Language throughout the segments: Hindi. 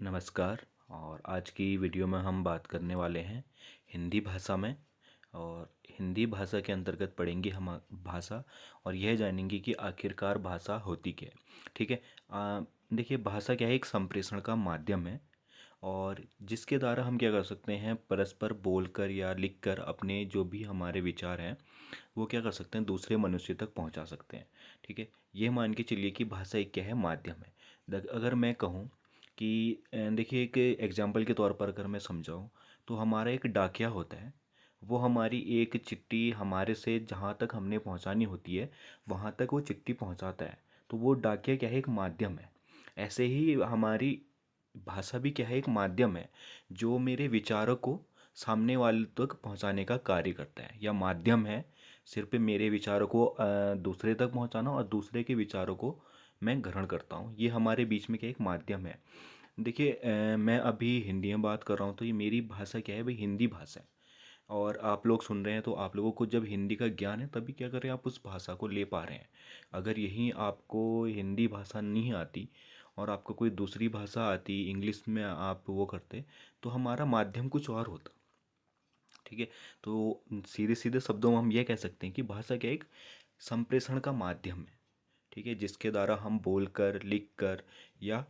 नमस्कार। और आज की वीडियो में हम बात करने वाले हैं हिंदी भाषा में। और हिंदी भाषा के अंतर्गत पढ़ेंगे हम भाषा, और यह जानेंगे कि आखिरकार भाषा होती क्या है। ठीक है। देखिए, भाषा क्या है, एक संप्रेषण का माध्यम है, और जिसके द्वारा हम क्या कर सकते हैं, परस्पर बोलकर या लिखकर अपने जो भी हमारे विचार हैं वो क्या कर सकते हैं, दूसरे मनुष्य तक पहुंचा सकते हैं। ठीक है। ये मान के चलिए कि भाषा एक क्या है, माध्यम है। अगर मैं कहूँ कि देखिए, एक एग्जाम्पल के तौर पर अगर मैं समझाऊँ, तो हमारा एक डाकिया होता है। वो हमारी एक चिट्ठी हमारे से जहाँ तक हमने पहुँचानी होती है वहाँ तक वो चिट्ठी पहुँचाता है। तो वो डाकिया क्या है, एक माध्यम है। ऐसे ही हमारी भाषा भी क्या है, एक माध्यम है जो मेरे विचारों को सामने वाले तक पहुंचाने का कार्य करता है, या माध्यम है सिर्फ मेरे विचारों को दूसरे तक पहुंचाना, और दूसरे के विचारों को मैं ग्रहण करता हूँ। ये हमारे बीच में क्या एक माध्यम है। देखिए, मैं अभी हिंदी में बात कर रहा हूँ, तो ये मेरी भाषा क्या है भाई, हिंदी भाषा है। और आप लोग सुन रहे हैं, तो आप लोगों को जब हिंदी का ज्ञान है तभी क्या करें, आप उस भाषा को ले पा रहे हैं। अगर यही आपको हिंदी भाषा नहीं आती और आपको कोई दूसरी भाषा आती, इंग्लिश में आप वो करते, तो हमारा माध्यम कुछ और होता। ठीक है। तो सीधे सीधे शब्दों में हम ये कह सकते हैं कि भाषा क्या एक संप्रेषण का माध्यम है। ठीक है, जिसके द्वारा हम बोलकर, लिखकर या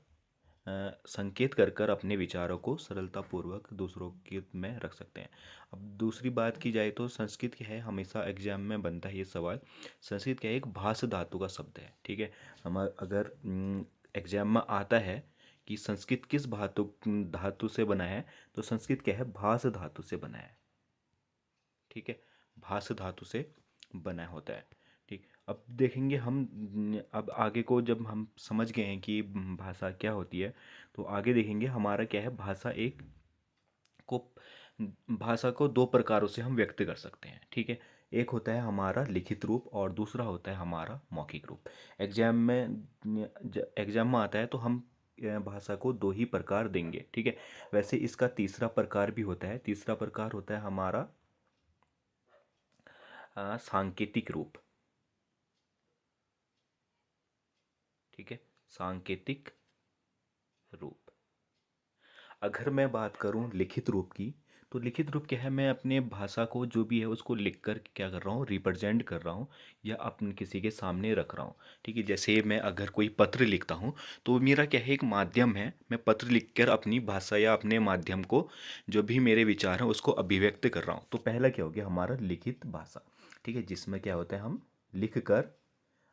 संकेत कर कर अपने विचारों को सरलतापूर्वक दूसरों के में रख सकते हैं। अब दूसरी बात की जाए तो संस्कृत क्या है, हमेशा एग्जाम में बनता है ये सवाल। संस्कृत क्या है, एक भाष धातु का शब्द है। ठीक है। हम अगर एग्जाम में आता है कि संस्कृत किस धातु धातु से बना है, तो संस्कृत क्या है, भाष धातु से बना है। ठीक है। भाष धातु से बना होता है। ठीक। अब देखेंगे हम अब आगे को, जब हम समझ गए हैं कि भाषा क्या होती है, तो आगे देखेंगे हमारा क्या है, को भाषा को दो प्रकारों से हम व्यक्त कर सकते हैं। ठीक है। एक होता है हमारा लिखित रूप, और दूसरा होता है हमारा मौखिक रूप। एग्जाम में आता है तो हम भाषा को दो ही प्रकार देंगे। ठीक है। वैसे इसका तीसरा प्रकार भी होता है। तीसरा प्रकार होता है हमारा सांकेतिक रूप। ठीक है। सांकेतिक रूप। अगर मैं बात करूं लिखित रूप की, तो लिखित रूप क्या है, मैं अपने भाषा को जो भी है उसको लिख कर क्या कर रहा हूँ, रिप्रेजेंट कर रहा हूँ, या अपने किसी के सामने रख रहा हूँ। ठीक है। जैसे मैं अगर कोई पत्र लिखता हूँ, तो मेरा क्या है, एक माध्यम है। मैं पत्र लिखकर अपनी भाषा या अपने माध्यम को, जो भी मेरे विचार हैं उसको अभिव्यक्त कर रहा हूँ। तो पहला क्या हो गया, हमारा लिखित भाषा। ठीक है, जिसमें क्या होता है, हम लिख कर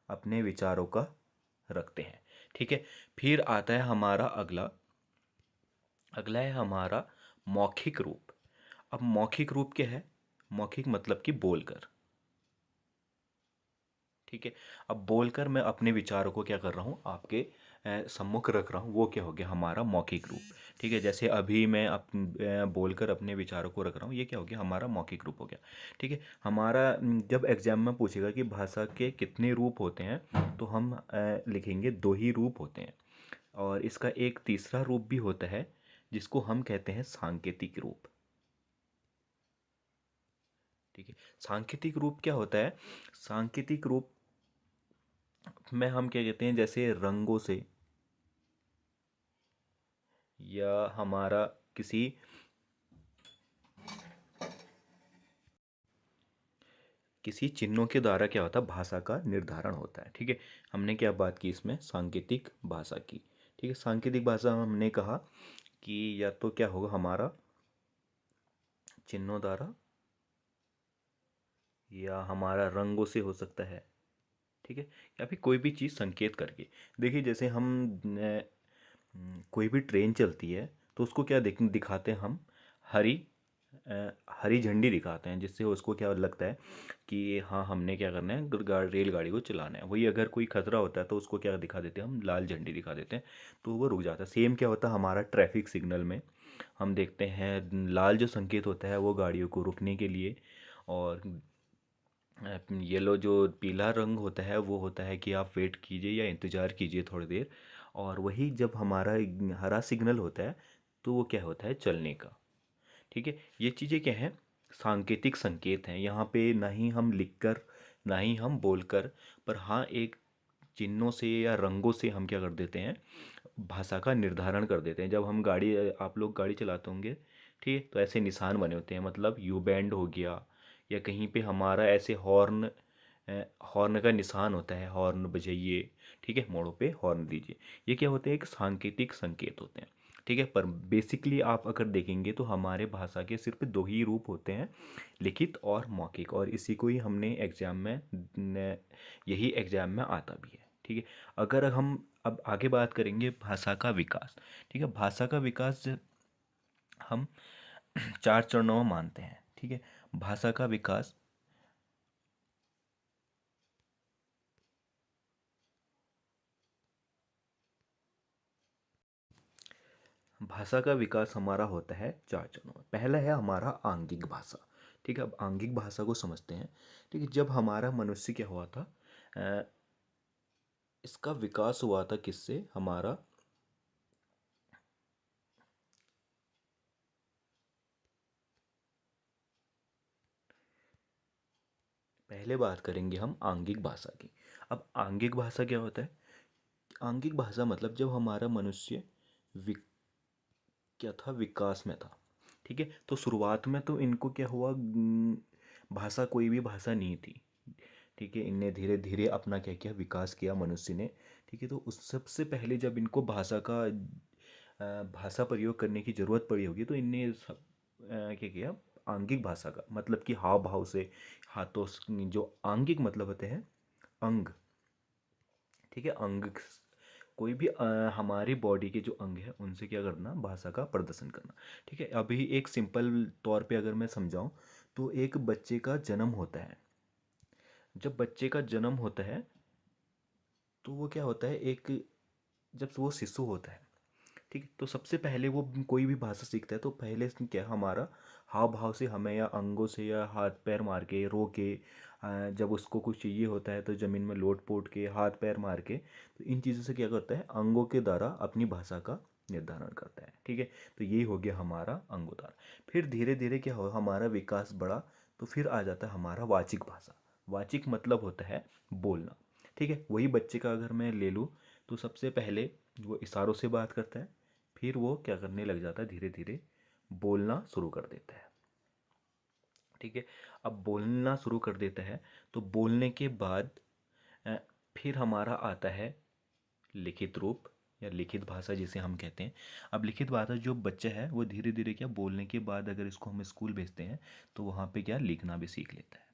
अपने विचारों का रखते हैं। ठीक है। फिर आता है हमारा अगला अगला है हमारा मौखिक रूप। अब मौखिक रूप क्या है, मौखिक मतलब कि बोलकर। ठीक है। अब बोलकर मैं अपने विचारों को क्या कर रहा हूँ, आपके सम्मुख रख रहा हूँ, वो क्या हो गया, हमारा मौखिक रूप। ठीक है। जैसे अभी मैं बोलकर अपने विचारों को रख रहा हूँ, ये क्या हो गया, हमारा मौखिक रूप हो गया। ठीक है। हमारा जब एग्जाम में पूछेगा कि भाषा के कितने रूप होते हैं, तो हम लिखेंगे दो ही रूप होते हैं। और इसका एक तीसरा रूप भी होता है, जिसको हम कहते हैं सांकेतिक रूप। ठीक है। सांकेतिक रूप क्या होता है, सांकेतिक रूप में हम क्या कहते हैं, जैसे रंगों से, या हमारा किसी किसी चिन्हों के द्वारा क्या होता है, भाषा का निर्धारण होता है। ठीक है। हमने क्या बात की इसमें, सांकेतिक भाषा की। ठीक है। सांकेतिक भाषा में हमने कहा कि या तो क्या होगा, हमारा चिन्हों द्वारा, या हमारा रंगों से हो सकता है। ठीक है। या फिर कोई भी चीज़ संकेत करके। देखिए, जैसे हम कोई भी ट्रेन चलती है, तो उसको क्या दिखाते हैं हम, हरी हरी झंडी दिखाते हैं, जिससे उसको क्या लगता है कि हाँ, हमने क्या करना है, रेलगाड़ी को चलाना है। वही अगर कोई खतरा होता है तो उसको क्या दिखा देते हैं, हम लाल झंडी दिखा देते हैं, तो वो रुक जाता है। सेम क्या होता है हमारा ट्रैफिक सिग्नल में, हम देखते हैं लाल जो संकेत होता है वो गाड़ियों को रुकने के लिए, और येलो जो पीला रंग होता है वो होता है कि आप वेट कीजिए या इंतज़ार कीजिए थोड़ी देर। और वही जब हमारा हरा सिग्नल होता है, तो वो क्या होता है, चलने का। ठीक है। ये चीज़ें क्या हैं, सांकेतिक संकेत हैं। यहाँ पे ना ही हम लिखकर, ना ही हम बोलकर, पर हाँ, एक चिन्हों से या रंगों से हम क्या कर देते हैं, भाषा का निर्धारण कर देते हैं। जब हम गाड़ी आप लोग गाड़ी चलाते होंगे, ठीक है, तो ऐसे निशान बने होते हैं, मतलब यू बैंड हो गया, या कहीं पे हमारा ऐसे हॉर्न, हॉर्न का निशान होता है, हॉर्न बजाइए, ठीक है, मोड़ों पे हॉर्न दीजिए। ये क्या होते हैं, एक सांकेतिक संकेत होते हैं, ठीक है। पर बेसिकली आप अगर देखेंगे तो हमारे भाषा के सिर्फ दो ही रूप होते हैं, लिखित और मौखिक, और इसी को ही हमने एग्जाम में यही एग्जाम में आता भी है, ठीक है। अगर हम अब आगे बात करेंगे भाषा का विकास, ठीक है। भाषा का विकास हम चार चरणों में मानते हैं, ठीक है। भाषा का विकास, भाषा का विकास हमारा होता है चार चरणों में। पहला है हमारा आंगिक भाषा, ठीक है। अब आंगिक भाषा को समझते हैं, ठीक है। जब हमारा मनुष्य क्या हुआ था, अ, इसका विकास हुआ था किससे, हमारा पहले बात करेंगे हम आंगिक भाषा की। अब आंगिक भाषा क्या होता है, आंगिक भाषा मतलब जब हमारा मनुष्य वि क्या था, विकास में था, ठीक है। तो शुरुआत में तो इनको क्या हुआ, भाषा कोई भी भाषा नहीं थी, ठीक है। इनने धीरे धीरे अपना क्या किया, विकास किया मनुष्य ने, ठीक है। तो उस सबसे पहले जब इनको भाषा का भाषा प्रयोग करने की ज़रूरत पड़ी होगी, तो इनने क्या किया, आंगिक भाषा का मतलब कि हाव भाव से, हाथों जो आंगिक मतलब होते हैं अंग, ठीक है। अंग, कोई भी हमारी बॉडी के जो अंग है उनसे क्या करना, भाषा का प्रदर्शन करना, ठीक है। अभी एक सिंपल तौर पे अगर मैं समझाऊं, तो एक बच्चे का जन्म होता है, जब बच्चे का जन्म होता है तो वो क्या होता है, एक जब वो शिशु होता है, ठीक है, तो सबसे पहले वो कोई भी भाषा सीखता है तो पहले क्या, हमारा हाव भाव से हमें, या अंगों से, या हाथ पैर मार के, रो के, जब उसको कुछ चाहिए होता है तो ज़मीन में लोट पोट के, हाथ पैर मार के, तो इन चीज़ों से क्या करता है, अंगों के द्वारा अपनी भाषा का निर्धारण करता है, ठीक है। तो यही हो गया हमारा अंगोद्वार। फिर धीरे धीरे क्या हो, हमारा विकास बढ़ा, तो फिर आ जाता है हमारा वाचिक भाषा। वाचिक मतलब होता है बोलना, ठीक है। वही बच्चे का अगर मैं ले लूँ, तो सबसे पहले वो इशारों से बात करता है, फिर वो क्या करने लग जाता है, धीरे धीरे बोलना शुरू कर देता है, ठीक है। अब बोलना शुरू कर देता है, तो बोलने के बाद अ, फिर हमारा आता है लिखित रूप, या लिखित भाषा जिसे हम कहते हैं। अब लिखित भाषा जो बच्चा है वो धीरे धीरे क्या, बोलने के बाद अगर इसको हम स्कूल भेजते हैं तो वहाँ पे क्या, लिखना भी सीख लेता है,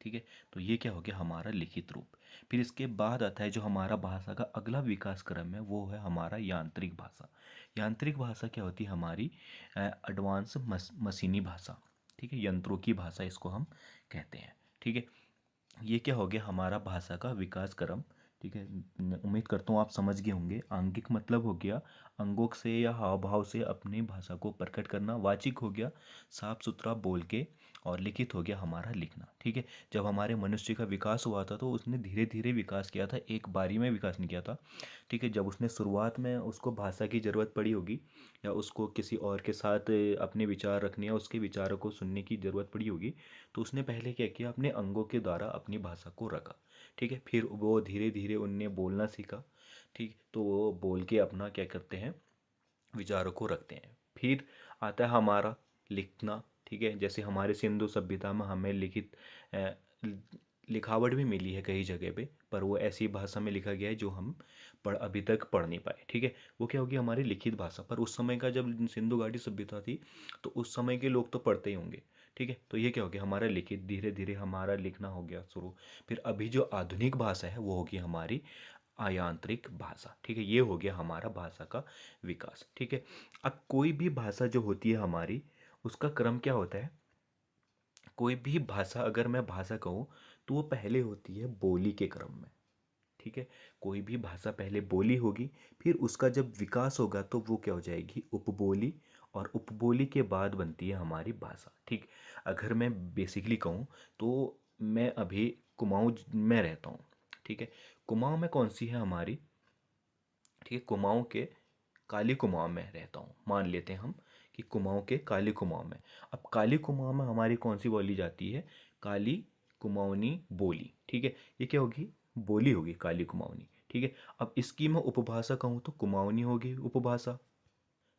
ठीक है। तो ये क्या हो गया, हमारा लिखित रूप। फिर इसके बाद आता है जो हमारा भाषा का अगला विकास क्रम है, वो है हमारा यांत्रिक भाषा। यांत्रिक भाषा क्या होती है, हमारी एडवांस मशीनी भाषा, ठीक है। यंत्रों की भाषा इसको हम कहते हैं, ठीक है। ये क्या हो गया, हमारा भाषा का विकास क्रम, ठीक है। उम्मीद करता हूँ आप समझ गए होंगे। आंगिक मतलब हो गया अंगों से या हाव भाव से अपनी भाषा को प्रकट करना, वाचिक हो गया साफ सुथरा बोल के, और लिखित हो गया हमारा लिखना, ठीक है। जब हमारे मनुष्य का विकास हुआ था तो उसने धीरे धीरे विकास किया था, एक बारी में विकास नहीं किया था, ठीक है। जब उसने शुरुआत में उसको भाषा की ज़रूरत पड़ी होगी, या उसको किसी और के साथ अपने विचार रखने या उसके विचारों को सुनने की ज़रूरत पड़ी होगी, तो उसने पहले क्या किया, अपने अंगों के द्वारा अपनी भाषा को रखा, ठीक है। फिर वो धीरे धीरे उनने बोलना सीखा, ठीक। तो वो बोल के अपना क्या करते हैं, विचारों को रखते हैं। फिर आता है हमारा लिखना, ठीक है। जैसे हमारे सिंधु सभ्यता में हमें लिखित अ, लिखावट भी मिली है कई जगह पे, पर वो ऐसी भाषा में लिखा गया है जो हम अभी तक पढ़ नहीं पाए, ठीक है। वो क्या होगी, हमारी लिखित भाषा। पर उस समय का जब सिंधु घाटी सभ्यता थी, तो उस समय के लोग तो पढ़ते ही होंगे, ठीक है। तो ये क्या हो गया, हमारा लिखित, धीरे धीरे हमारा लिखना हो गया शुरू। फिर अभी जो आधुनिक भाषा है वो होगी हमारी आयांत्रिक भाषा, ठीक है। ये हो गया हमारा भाषा का विकास, ठीक है। अब कोई भी भाषा जो होती है हमारी, उसका क्रम क्या होता है, कोई भी भाषा अगर मैं भाषा कहूँ तो वो पहले होती है बोली के क्रम में, ठीक है। कोई भी भाषा पहले बोली होगी, फिर उसका जब विकास होगा तो वो क्या हो जाएगी, उपबोली, और उपबोली के बाद बनती है हमारी भाषा, ठीक। अगर मैं बेसिकली कहूँ तो मैं अभी कुमाऊँ में रहता हूँ, ठीक है। कुमाऊँ में कौन सी है हमारी, ठीक है, कुमाऊँ के काली कुमाऊँ में रहता हूँ, मान लेते हैं हम कि कुमाऊँ के काली कुमाऊँ में। अब काली कुमाऊँ में हमारी कौन सी बोली जाती है, काली कुमाऊनी बोली, ठीक है। ये क्या होगी, बोली होगी काली कुमाऊनी, ठीक है। अब इसकी मैं उपभाषा कहूँ तो कुमाऊनी होगी उपभाषा,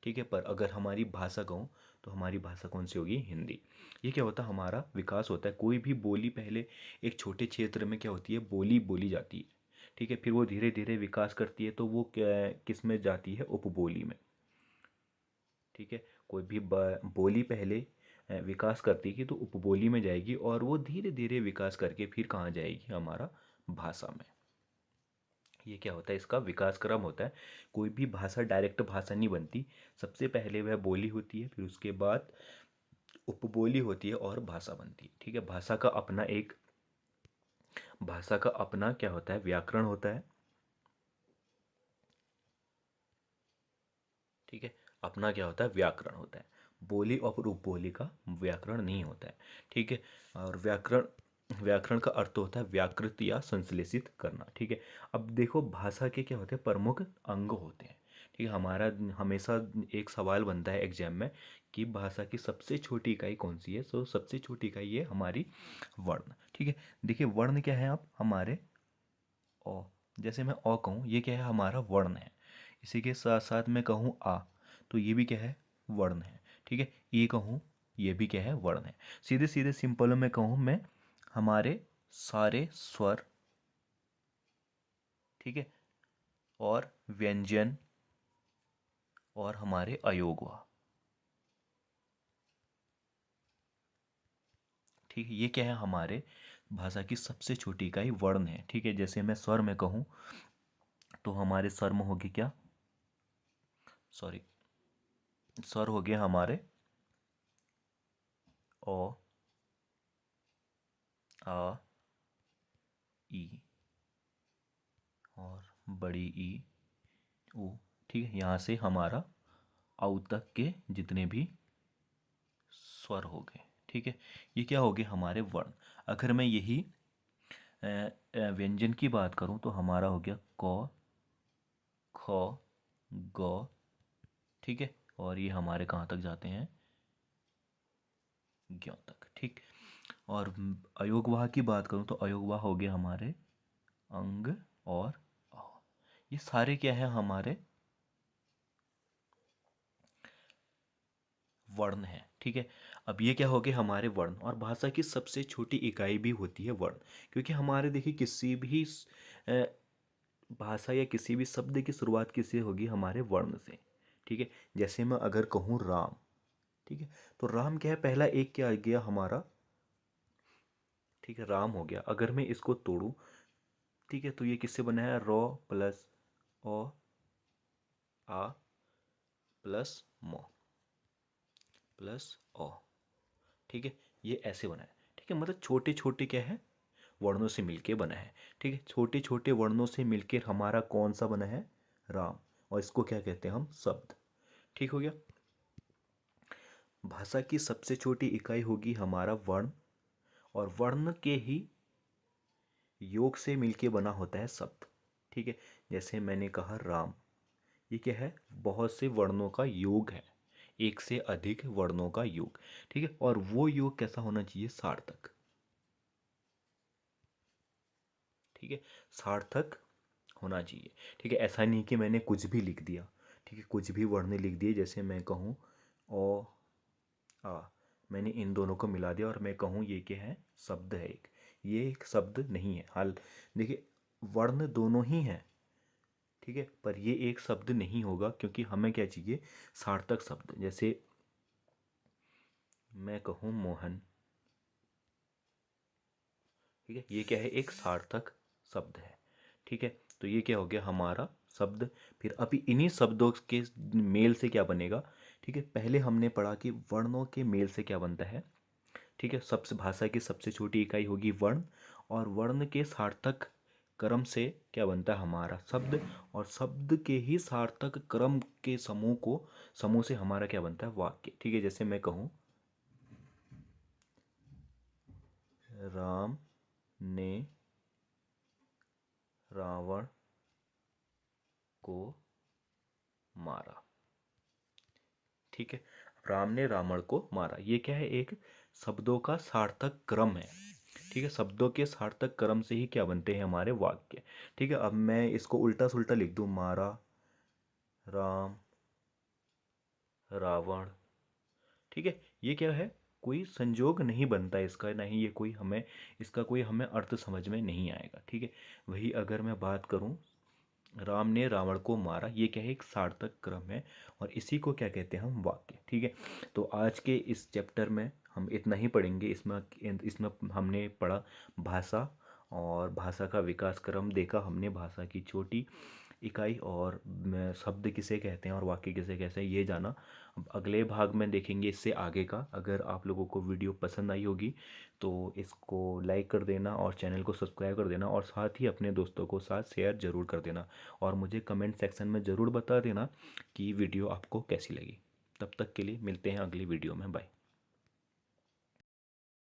ठीक है। पर अगर हमारी भाषा कहूँ तो हमारी भाषा कौन सी होगी? हिंदी। ये क्या होता है? हमारा विकास होता है। कोई भी बोली पहले एक छोटे क्षेत्र में क्या होती है? बोली बोली जाती है, ठीक है। फिर वो धीरे धीरे विकास करती है तो वो क्या किस में जाती है? उपबोली में, ठीक है। कोई भी बोली पहले विकास करती है तो उपबोली में जाएगी और वो धीरे धीरे विकास करके फिर कहाँ जाएगी? हमारा भाषा में। ये क्या होता है? इसका विकास क्रम होता है। कोई भी भाषा डायरेक्ट भाषा नहीं बनती। सबसे पहले वह बोली होती है, फिर उसके बाद उपबोली होती है और भाषा बनती है, ठीक है। भाषा का अपना क्या होता है? व्याकरण होता है, ठीक है। अपना क्या होता है? व्याकरण होता है। बोली और उपबोली का व्याकरण नहीं होता है, ठीक है। और व्याकरण व्याकरण का अर्थ होता है व्याकृत या संश्लेषित करना, ठीक है। अब देखो भाषा के क्या होते हैं? प्रमुख अंग होते हैं, ठीक है। हमारा हमेशा एक सवाल बनता है एग्जाम में कि भाषा की सबसे छोटी इकाई कौन सी है? सो सबसे छोटी इकाई है हमारी वर्ण, ठीक है। देखिए वर्ण क्या है? आप हमारे ओ, जैसे मैं ओ कहूँ, ये क्या है? हमारा वर्ण है। इसी के साथ साथ मैं कहूँ आ, तो ये भी क्या है? वर्ण है, ठीक है। ई कहूँ, ये भी क्या है? वर्ण है। सीधे सीधे सिंपल में कहूँ मैं, हमारे सारे स्वर, ठीक है, और व्यंजन और हमारे अयोगवा, ठीक है। ये क्या है? हमारे भाषा की सबसे छोटी इकाई वर्ण है, ठीक है। जैसे मैं स्वर में कहूँ तो हमारे स्वर में होगी क्या? सॉरी, स्वर हो गया हमारे ओ, आ, ई और बड़ी ई, ऊ, ठीक है। यहाँ से हमारा आउ तक के जितने भी स्वर हो गए, ठीक है। ये क्या हो गए? हमारे वर्ण। अगर मैं यही व्यंजन की बात करूँ तो हमारा हो गया क, ख, ग, ठीक है। और ये हमारे कहाँ तक जाते हैं? ज्ञ तक, ठीक। और अयोगवाह की बात करूँ तो अयोगवाह हो गए हमारे अंग और अ। ये सारे क्या है? हमारे वर्ण है, ठीक है। अब ये क्या हो गए? हमारे वर्ण। और भाषा की सबसे छोटी इकाई भी होती है वर्ण, क्योंकि हमारे देखिए किसी भी अ, भाषा या किसी भी शब्द की शुरुआत किससे होगी? हमारे वर्ण से, ठीक है। जैसे मैं अगर कहूँ राम, ठीक है, तो राम क्या है? पहला एक क्या आ गया? हमारा, ठीक है, राम हो गया। अगर मैं इसको तोड़ूं, ठीक है, तो ये किससे बना है? रॉ प्लस ओ, आ प्लस मो प्लस ओ, ठीक है। ये ऐसे बना है, ठीक है। मतलब छोटे छोटे क्या है? वर्णों से मिलके बना है, ठीक है। छोटे छोटे वर्णों से मिलकर हमारा कौन सा बना है? राम। और इसको क्या कहते हैं हम? शब्द, ठीक हो गया। भाषा की सबसे छोटी इकाई होगी हमारा वर्ण, और वर्ण के ही योग से मिलके बना होता है शब्द, ठीक है। जैसे मैंने कहा राम, ये क्या है? बहुत से वर्णों का योग है, एक से अधिक वर्णों का योग, ठीक है। और वो योग कैसा होना चाहिए? सार्थक, ठीक है, सार्थक होना चाहिए, ठीक है। ऐसा नहीं कि मैंने कुछ भी लिख दिया, ठीक है, कुछ भी वर्ण लिख दिए। जैसे मैं कहूँ ओ, आ, मैंने इन दोनों को मिला दिया और मैं कहूँ ये क्या है? शब्द है एक। ये एक शब्द नहीं है। हाल देखिए, वर्ण दोनों ही हैं, ठीक है, पर ये एक शब्द नहीं होगा, क्योंकि हमें क्या चाहिए? सार्थक शब्द। जैसे मैं कहूँ मोहन, ठीक है, ये क्या है? एक सार्थक शब्द है, ठीक है। तो ये क्या हो गया? हमारा शब्द। फिर अभी इन्हीं शब्दों के मेल से क्या बनेगा? ठीक है, पहले हमने पढ़ा कि वर्णों के मेल से क्या बनता है, ठीक है। सबसे भाषा की सबसे छोटी इकाई होगी वर्ण, और वर्ण के सार्थक क्रम से क्या बनता है? हमारा शब्द। और शब्द के ही सार्थक क्रम के समूह से हमारा क्या बनता है? वाक्य, ठीक है। जैसे मैं कहूँ राम ने रावण को मारा, ठीक है। राम ने रावण को मारा, ये क्या है? एक शब्दों का सार्थक क्रम है, ठीक है, शब्दों के सार्थक क्रम से ही क्या बनते हैं हमारे वाक्य। ठीक है, अब मैं इसको उल्टा सुल्टा लिख दूं, मारा, राम, रावण। ठीक है, ये क्या है, कोई संजोग नहीं बनता इसका, नहीं ये कोई हमें, इसका कोई हमें अर्थ समझ में नहीं आएगा। ठीक है, वही अगर मैं बात करूं, राम ने रावण को मारा, ये क्या है, एक सार्थक क्रम है, और इसी को क्या कहते हैं हम, वाक्य। ठीक है, तो आज के इस चैप्टर में हम इतना ही पढ़ेंगे। इसमें इसमें हमने पढ़ा भाषा, और भाषा का विकास क्रम देखा हमने, भाषा की छोटी इकाई, और शब्द किसे कहते हैं और वाक्य किसे कहते हैं ये जाना। अब अगले भाग में देखेंगे इससे आगे का। अगर आप लोगों को वीडियो पसंद आई होगी तो इसको लाइक कर देना और चैनल को सब्सक्राइब कर देना, और साथ ही अपने दोस्तों को साथ शेयर ज़रूर कर देना, और मुझे कमेंट सेक्शन में ज़रूर बता देना कि वीडियो आपको कैसी लगी। तब तक के लिए मिलते हैं अगली वीडियो में, बाय।